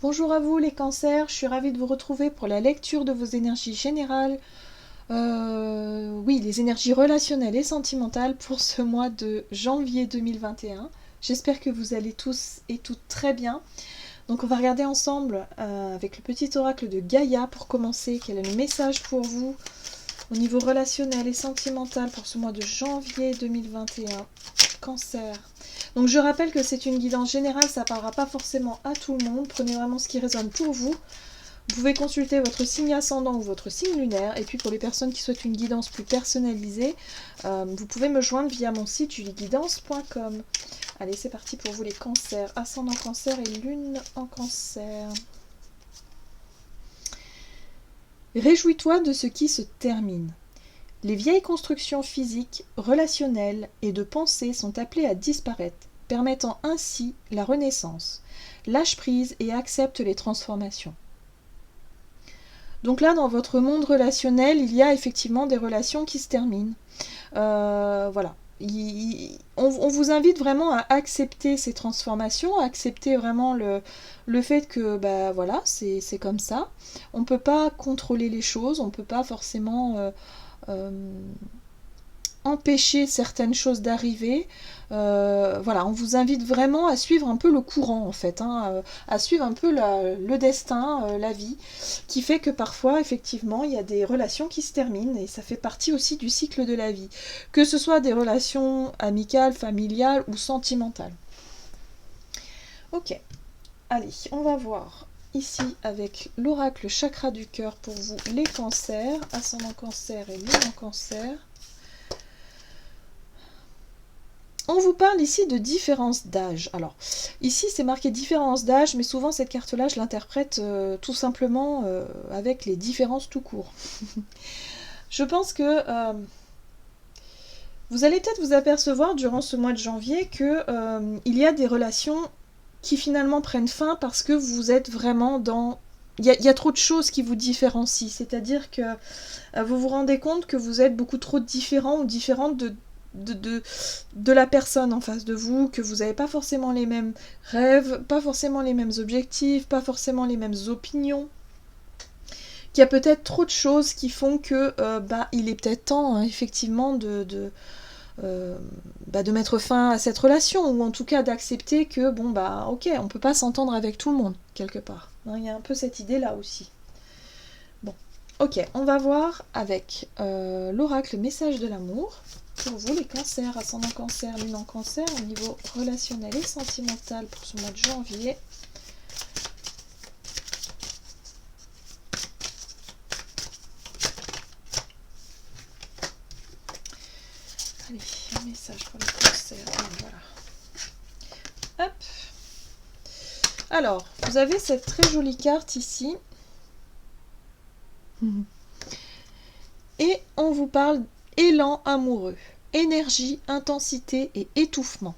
Bonjour à vous les cancers, je suis ravie de vous retrouver pour la lecture de vos énergies générales. Oui, les énergies relationnelles et sentimentales pour ce mois de janvier 2021. J'espère que vous allez tous et toutes très bien. Donc on va regarder ensemble avec le petit oracle de Gaïa pour commencer quel est le message pour vous au niveau relationnel et sentimental pour ce mois de janvier 2021. Cancer. Donc je rappelle que c'est une guidance générale, ça ne parlera pas forcément à tout le monde. Prenez vraiment ce qui résonne pour vous. Vous pouvez consulter votre signe ascendant ou votre signe lunaire. Et puis pour les personnes qui souhaitent une guidance plus personnalisée, vous pouvez me joindre via mon site julieguidance.com. Allez, c'est parti pour vous les cancers. Ascendant cancer et lune en cancer. Réjouis-toi de ce qui se termine. Les vieilles constructions physiques, relationnelles et de pensée sont appelées à disparaître, permettant ainsi la renaissance. Lâche prise et accepte les transformations. Donc là, dans votre monde relationnel, il y a effectivement des relations qui se terminent. Voilà. On vous invite vraiment à accepter ces transformations, à accepter vraiment le fait que bah, voilà, c'est comme ça. On ne peut pas contrôler les choses, on ne peut pas forcément euh, empêcher certaines choses d'arriver. Voilà, on vous invite vraiment à suivre un peu le courant en fait, à suivre un peu le destin, la vie, qui fait que parfois effectivement il y a des relations qui se terminent et ça fait partie aussi du cycle de la vie, que ce soit des relations amicales, familiales ou sentimentales. Ok, allez, on va voir ici avec l'oracle chakra du cœur pour vous les cancers, ascendant cancer et lune en cancer. On vous parle ici de différence d'âge. Alors, ici c'est marqué différence d'âge, mais souvent cette carte-là, je l'interprète tout simplement avec les différences tout court. Je pense que vous allez peut-être vous apercevoir durant ce mois de janvier que il y a des relations qui finalement prennent fin parce que vous êtes vraiment dans... Il y a trop de choses qui vous différencient, c'est-à-dire que vous vous rendez compte que vous êtes beaucoup trop différent ou différente de la personne en face de vous, que vous n'avez pas forcément les mêmes rêves, pas forcément les mêmes objectifs, pas forcément les mêmes opinions, qu'il y a peut-être trop de choses qui font que il est peut-être temps effectivement de mettre fin à cette relation, ou en tout cas d'accepter que bon bah ok, on peut pas s'entendre avec tout le monde quelque part. Il y a un peu cette idée là aussi. Bon, ok, on va voir avec l'oracle message de l'amour. Pour vous, les cancers, ascendant cancer, lune en cancer, au niveau relationnel et sentimental pour ce mois de janvier. Allez, un message pour les cancers. Voilà. Hop. Alors, vous avez cette très jolie carte ici. Et on vous parle élan amoureux, énergie, intensité et étouffement.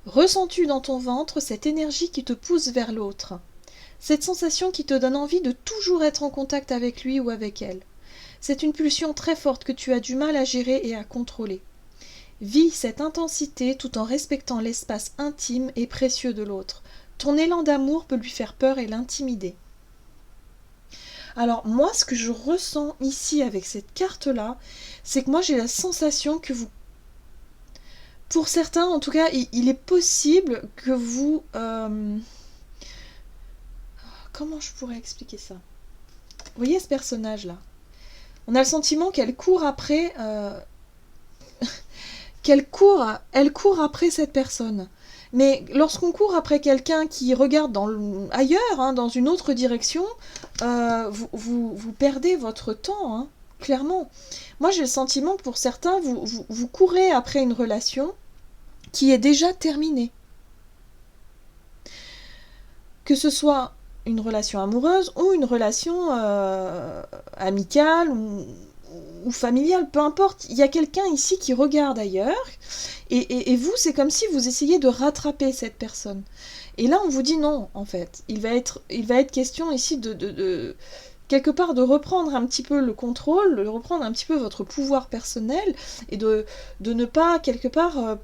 Ressens-tu dans ton ventre cette énergie qui te pousse vers l'autre? Cette sensation qui te donne envie de toujours être en contact avec lui ou avec elle. C'est une pulsion très forte que tu as du mal à gérer et à contrôler. Vis cette intensité tout en respectant l'espace intime et précieux de l'autre. Ton élan d'amour peut lui faire peur et l'intimider. Alors moi, ce que je ressens ici avec cette carte-là, c'est que moi j'ai la sensation que vous... Pour certains, en tout cas, il est possible que vous... Comment je pourrais expliquer ça? Vous voyez ce personnage-là? On a le sentiment qu'elle court après... elle court après cette personne. Mais lorsqu'on court après quelqu'un qui regarde ailleurs, dans une autre direction, vous perdez votre temps, clairement. Moi, j'ai le sentiment que pour certains, vous courez après une relation qui est déjà terminée. Que ce soit une relation amoureuse ou une relation amicale ou familiale, peu importe. Il y a quelqu'un ici qui regarde ailleurs et vous, c'est comme si vous essayiez de rattraper cette personne. Et là, on vous dit non, en fait. Il va être question ici de quelque part de reprendre un petit peu le contrôle, de reprendre un petit peu votre pouvoir personnel et de ne pas, quelque part,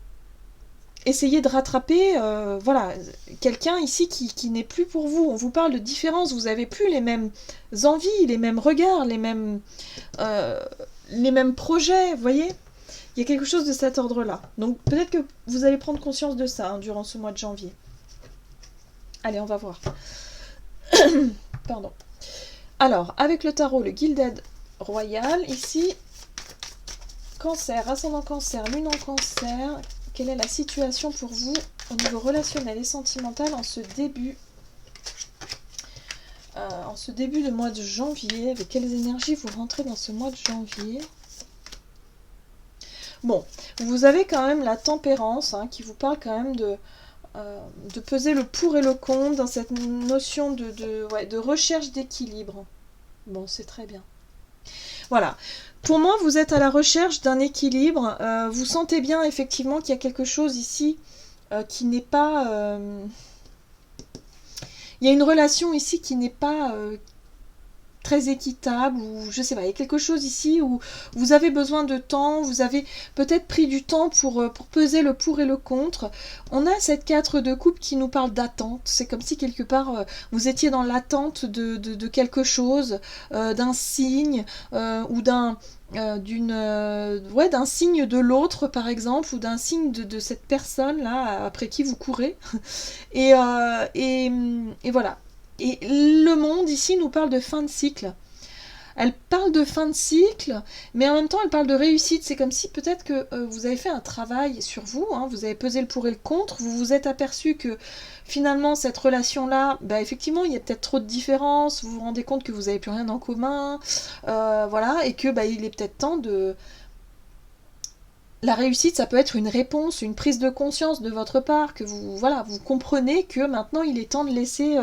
essayez de rattraper, voilà, quelqu'un ici qui n'est plus pour vous. On vous parle de différence, vous n'avez plus les mêmes envies, les mêmes regards, euh, les mêmes projets, vous voyez. Il y a quelque chose de cet ordre-là. Donc peut-être que vous allez prendre conscience de ça hein, durant ce mois de janvier. Allez, on va voir. Pardon. Alors, avec le tarot, le Gilded Royal, ici, Cancer, ascendant Cancer, lune en Cancer, quelle est la situation pour vous au niveau relationnel et sentimental en ce début de mois de janvier? Avec quelles énergies vous rentrez dans ce mois de janvier? Bon, vous avez quand même la tempérance hein, qui vous parle quand même de peser le pour et le contre dans cette notion de recherche d'équilibre. Bon, c'est très bien. Voilà. Pour moi, vous êtes à la recherche d'un équilibre. Vous sentez bien effectivement qu'il y a quelque chose ici qui n'est pas... Il y a une relation ici qui n'est pas très équitable, ou je sais pas, il y a quelque chose ici où vous avez besoin de temps, vous avez peut-être pris du temps pour peser le pour et le contre. On a cette 4 de coupe qui nous parle d'attente, c'est comme si quelque part vous étiez dans l'attente de quelque chose, d'un signe, ou d'un signe de l'autre par exemple, ou d'un signe de cette personne là après qui vous courez. et voilà. Et le monde ici nous parle de fin de cycle. Elle parle de fin de cycle, mais en même temps elle parle de réussite. C'est comme si peut-être que vous avez fait un travail sur vous, hein, vous avez pesé le pour et le contre, vous vous êtes aperçu que finalement cette relation-là, bah, effectivement il y a peut-être trop de différences, vous vous rendez compte que vous n'avez plus rien en commun, voilà, et que bah, il est peut-être temps de... La réussite, ça peut être une réponse, une prise de conscience de votre part, que vous comprenez que maintenant il est temps de laisser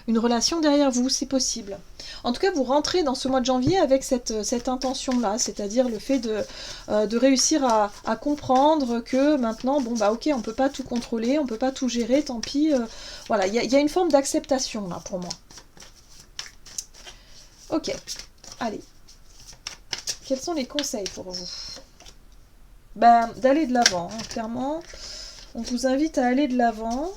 une relation derrière vous, c'est possible. En tout cas, vous rentrez dans ce mois de janvier avec cette intention-là, c'est-à-dire le fait de réussir à comprendre que maintenant, bon bah ok, on peut pas tout contrôler, on peut pas tout gérer, tant pis. Voilà, il y a une forme d'acceptation là pour moi. Ok, allez. Quels sont les conseils pour vous ? Ben, d'aller de l'avant, hein, clairement. On vous invite à aller de l'avant.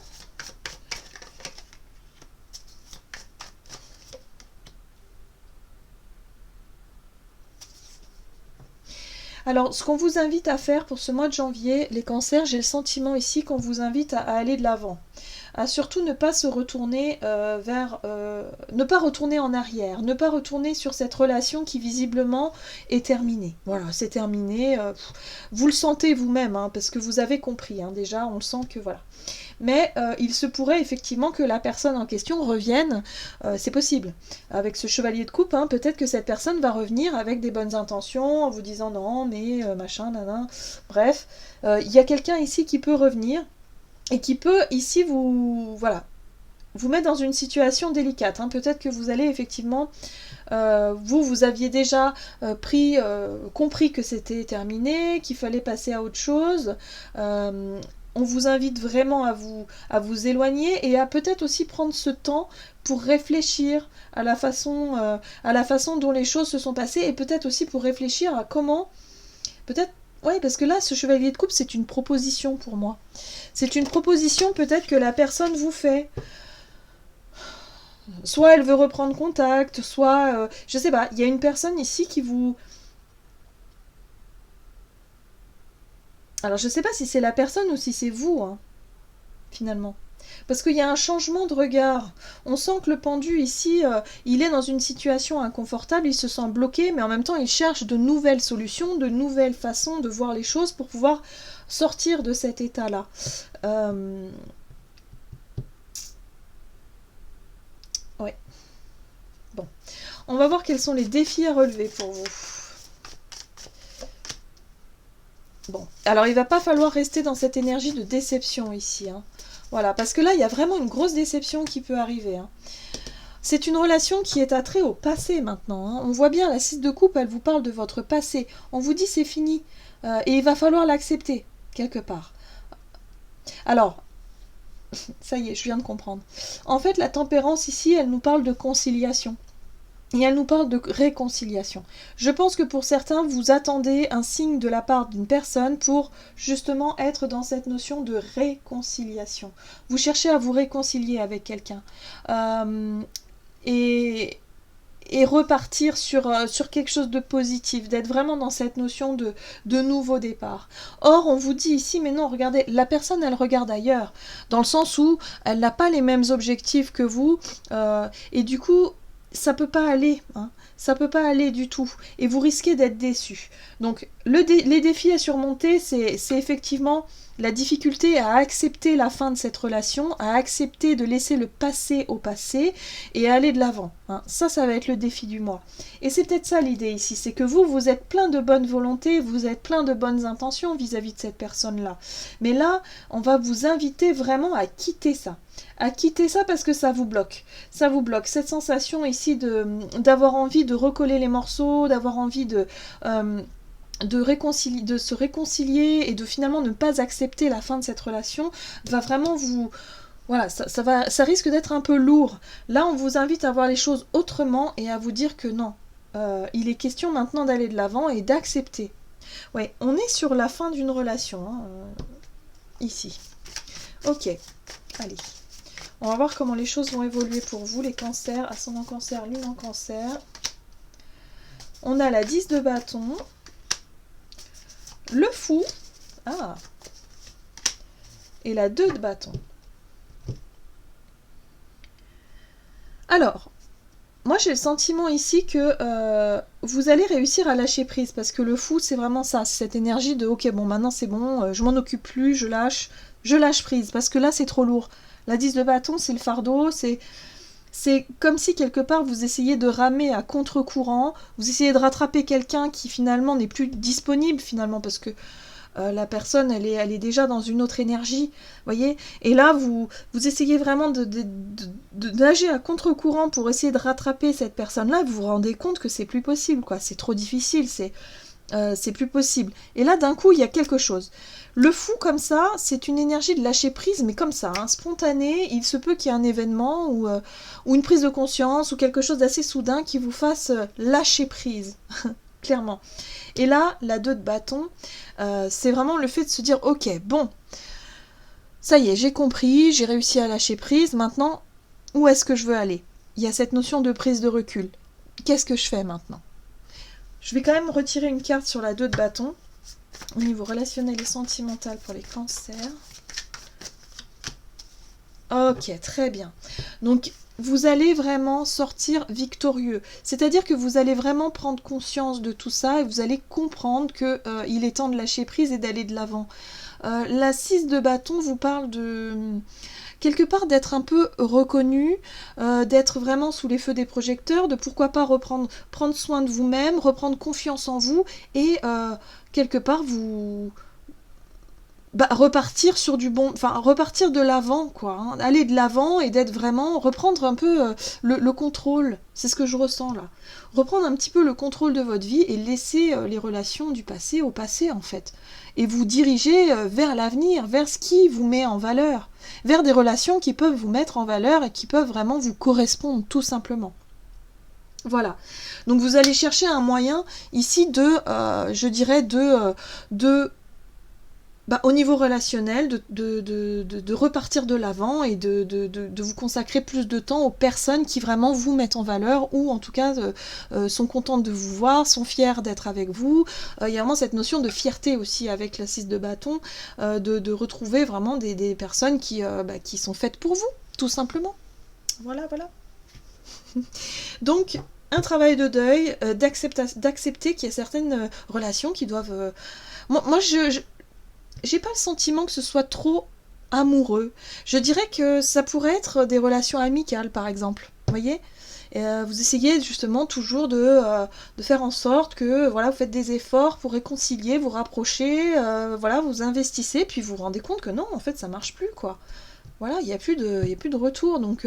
Alors, ce qu'on vous invite à faire pour ce mois de janvier, les cancers, j'ai le sentiment ici qu'on vous invite à aller de l'avant. À surtout ne pas se retourner ne pas retourner en arrière, ne pas retourner sur cette relation qui visiblement est terminée. Voilà, c'est terminé. Vous le sentez vous-même, hein, parce que vous avez compris, hein, déjà, on le sent que voilà. Mais il se pourrait effectivement que la personne en question revienne, c'est possible. Avec ce chevalier de coupe, hein, peut-être que cette personne va revenir avec des bonnes intentions, en vous disant non, mais machin, nanan. Bref, il y a quelqu'un ici qui peut revenir, et qui peut ici vous mettre dans une situation délicate. Hein. Peut-être que vous allez effectivement, vous aviez déjà compris que c'était terminé, qu'il fallait passer à autre chose. On vous invite vraiment à vous éloigner et à peut-être aussi prendre ce temps pour réfléchir à la façon dont les choses se sont passées, et peut-être aussi pour réfléchir à comment, peut-être. Oui, parce que là, ce chevalier de coupe, c'est une proposition pour moi. C'est une proposition peut-être que la personne vous fait. Soit elle veut reprendre contact, soit... je sais pas, il y a une personne ici qui vous... Alors je sais pas si c'est la personne ou si c'est vous, hein, finalement. Parce qu'il y a un changement de regard. On sent que le pendu ici, il est dans une situation inconfortable, il se sent bloqué, mais en même temps il cherche de nouvelles solutions, de nouvelles façons de voir les choses pour pouvoir sortir de cet état-là. Ouais. Bon. On va voir quels sont les défis à relever pour vous. Bon. Alors il va pas falloir rester dans cette énergie de déception ici, hein. Voilà, parce que là, il y a vraiment une grosse déception qui peut arriver. Hein. C'est une relation qui est attrait au passé maintenant. Hein. On voit bien, la 6 de coupe, elle vous parle de votre passé. On vous dit c'est fini. Et il va falloir l'accepter, quelque part. Alors, ça y est, je viens de comprendre. En fait, la tempérance ici, elle nous parle de conciliation. Et elle nous parle de réconciliation. Je pense que pour certains, vous attendez un signe de la part d'une personne pour justement être dans cette notion de réconciliation. Vous cherchez à vous réconcilier avec quelqu'un. Et repartir sur quelque chose de positif, d'être vraiment dans cette notion de nouveau départ. Or, on vous dit ici, mais non, regardez, la personne, elle regarde ailleurs, dans le sens où elle n'a pas les mêmes objectifs que vous, et du coup, ça peut pas aller, hein. Ça peut pas aller du tout, et vous risquez d'être déçu. Donc, les défis à surmonter, c'est effectivement la difficulté à accepter la fin de cette relation, à accepter de laisser le passé au passé et à aller de l'avant, hein. Ça va être le défi du mois. Et c'est peut-être ça l'idée ici, c'est que vous êtes plein de bonne volonté, vous êtes plein de bonnes intentions vis-à-vis de cette personne-là. Mais là, on va vous inviter vraiment à quitter ça. À quitter ça parce que ça vous bloque. Ça vous bloque. Cette sensation ici d'avoir envie de recoller les morceaux, d'avoir envie de se réconcilier et de finalement ne pas accepter la fin de cette relation va vraiment vous... Voilà, ça risque d'être un peu lourd. Là, on vous invite à voir les choses autrement et à vous dire que non. Il est question maintenant d'aller de l'avant et d'accepter. Ouais, on est sur la fin d'une relation, hein, ici. Ok, allez. On va voir comment les choses vont évoluer pour vous, les cancers, ascendant cancer, lune en cancer. On a la 10 de bâton. Le fou. Ah. Et la 2 de bâton. Alors, moi j'ai le sentiment ici que vous allez réussir à lâcher prise, parce que le fou c'est vraiment ça, c'est cette énergie de ok bon maintenant c'est bon, je m'en occupe plus, je lâche prise, parce que là c'est trop lourd. La 10 de bâton c'est le fardeau, c'est comme si quelque part vous essayez de ramer à contre-courant, vous essayez de rattraper quelqu'un qui finalement n'est plus disponible finalement, parce que la personne elle est déjà dans une autre énergie, voyez. Et là vous essayez vraiment de nager à contre-courant pour essayer de rattraper cette personne-là, vous vous rendez compte que c'est plus possible, quoi. C'est trop difficile, c'est plus possible. Et là d'un coup il y a quelque chose. Le fou comme ça, c'est une énergie de lâcher prise, mais comme ça, hein, spontanée. Il se peut qu'il y ait un événement ou une prise de conscience ou quelque chose d'assez soudain qui vous fasse lâcher prise, clairement. Et là, la 2 de bâton, c'est vraiment le fait de se dire, ok, bon, ça y est, j'ai compris, j'ai réussi à lâcher prise, maintenant, où est-ce que je veux aller? Il y a cette notion de prise de recul. Qu'est-ce que je fais maintenant? Je vais quand même retirer une carte sur la 2 de bâton, au niveau relationnel et sentimental pour les cancers. Ok, très bien. Donc, vous allez vraiment sortir victorieux. C'est-à-dire que vous allez vraiment prendre conscience de tout ça et vous allez comprendre qu'il est temps de lâcher prise et d'aller de l'avant. La 6 de bâton vous parle de... quelque part d'être un peu reconnu, d'être vraiment sous les feux des projecteurs, de pourquoi pas prendre soin de vous-même, reprendre confiance en vous et quelque part vous... repartir sur du bon, enfin repartir de l'avant quoi, hein. Aller de l'avant et d'être vraiment, reprendre un peu le contrôle, c'est ce que je ressens là, reprendre un petit peu le contrôle de votre vie et laisser les relations du passé au passé en fait, et vous diriger vers l'avenir, vers ce qui vous met en valeur, vers des relations qui peuvent vous mettre en valeur et qui peuvent vraiment vous correspondre tout simplement. Voilà, donc vous allez chercher un moyen ici de, je dirais au niveau relationnel, de repartir de l'avant et de vous consacrer plus de temps aux personnes qui vraiment vous mettent en valeur ou en tout cas sont contentes de vous voir, sont fières d'être avec vous. Il y a vraiment cette notion de fierté aussi avec la 6 de bâton, de retrouver vraiment des personnes qui sont faites pour vous, tout simplement. Voilà. Donc, un travail de deuil, d'accepter qu'il y a certaines relations qui doivent... Moi, j'ai pas le sentiment que ce soit trop amoureux. Je dirais que ça pourrait être des relations amicales, par exemple. Vous voyez ? Vous essayez justement toujours de faire en sorte que voilà, vous faites des efforts pour réconcilier, vous rapprocher, voilà, vous investissez, puis vous vous rendez compte que non, en fait, ça marche plus, quoi. Voilà, il n'y a plus de retour, donc...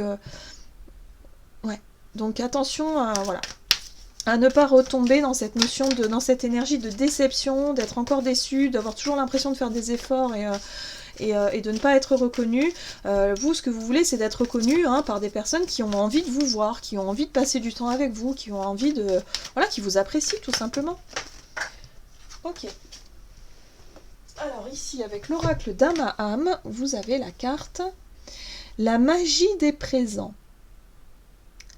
ouais. Donc attention à ne pas retomber dans cette notion dans cette énergie de déception, d'être encore déçu, d'avoir toujours l'impression de faire des efforts et de ne pas être reconnu. Vous, ce que vous voulez, c'est d'être reconnu par des personnes qui ont envie de vous voir, qui ont envie de passer du temps avec vous, qui ont envie de... Voilà, qui vous apprécient tout simplement. Ok. Alors ici, avec l'oracle d'Amaham, vous avez la carte « La magie des présents ».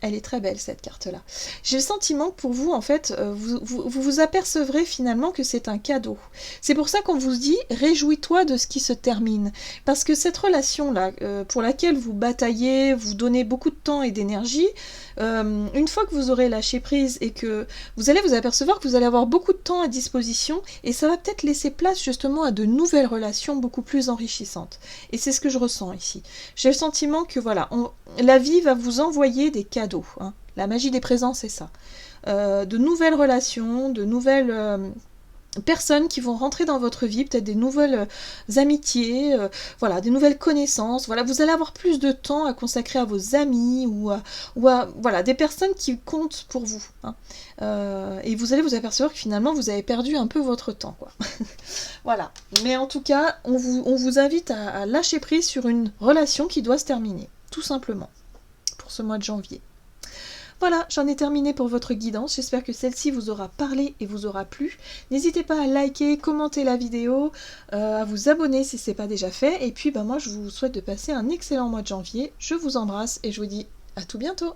Elle est très belle cette carte-là. J'ai le sentiment que pour vous, en fait, vous apercevrez finalement que c'est un cadeau. C'est pour ça qu'on vous dit « réjouis-toi de ce qui se termine ». Parce que cette relation-là, pour laquelle vous bataillez, vous donnez beaucoup de temps et d'énergie, une fois que vous aurez lâché prise et que vous allez vous apercevoir que vous allez avoir beaucoup de temps à disposition et ça va peut-être laisser place justement à de nouvelles relations beaucoup plus enrichissantes. Et c'est ce que je ressens ici. J'ai le sentiment que voilà, la vie va vous envoyer des cadeaux. La magie des présents, c'est ça. De nouvelles relations, de nouvelles personnes qui vont rentrer dans votre vie, peut-être des nouvelles amitiés, voilà, des nouvelles connaissances. Voilà, vous allez avoir plus de temps à consacrer à vos amis ou à voilà, des personnes qui comptent pour vous. Et vous allez vous apercevoir que finalement, vous avez perdu un peu votre temps, quoi. Voilà. Mais en tout cas, on vous invite à lâcher prise sur une relation qui doit se terminer, tout simplement, pour ce mois de janvier. Voilà, j'en ai terminé pour votre guidance. J'espère que celle-ci vous aura parlé et vous aura plu. N'hésitez pas à liker, commenter la vidéo, à vous abonner si ce n'est pas déjà fait. Et puis moi, je vous souhaite de passer un excellent mois de janvier. Je vous embrasse et je vous dis à tout bientôt.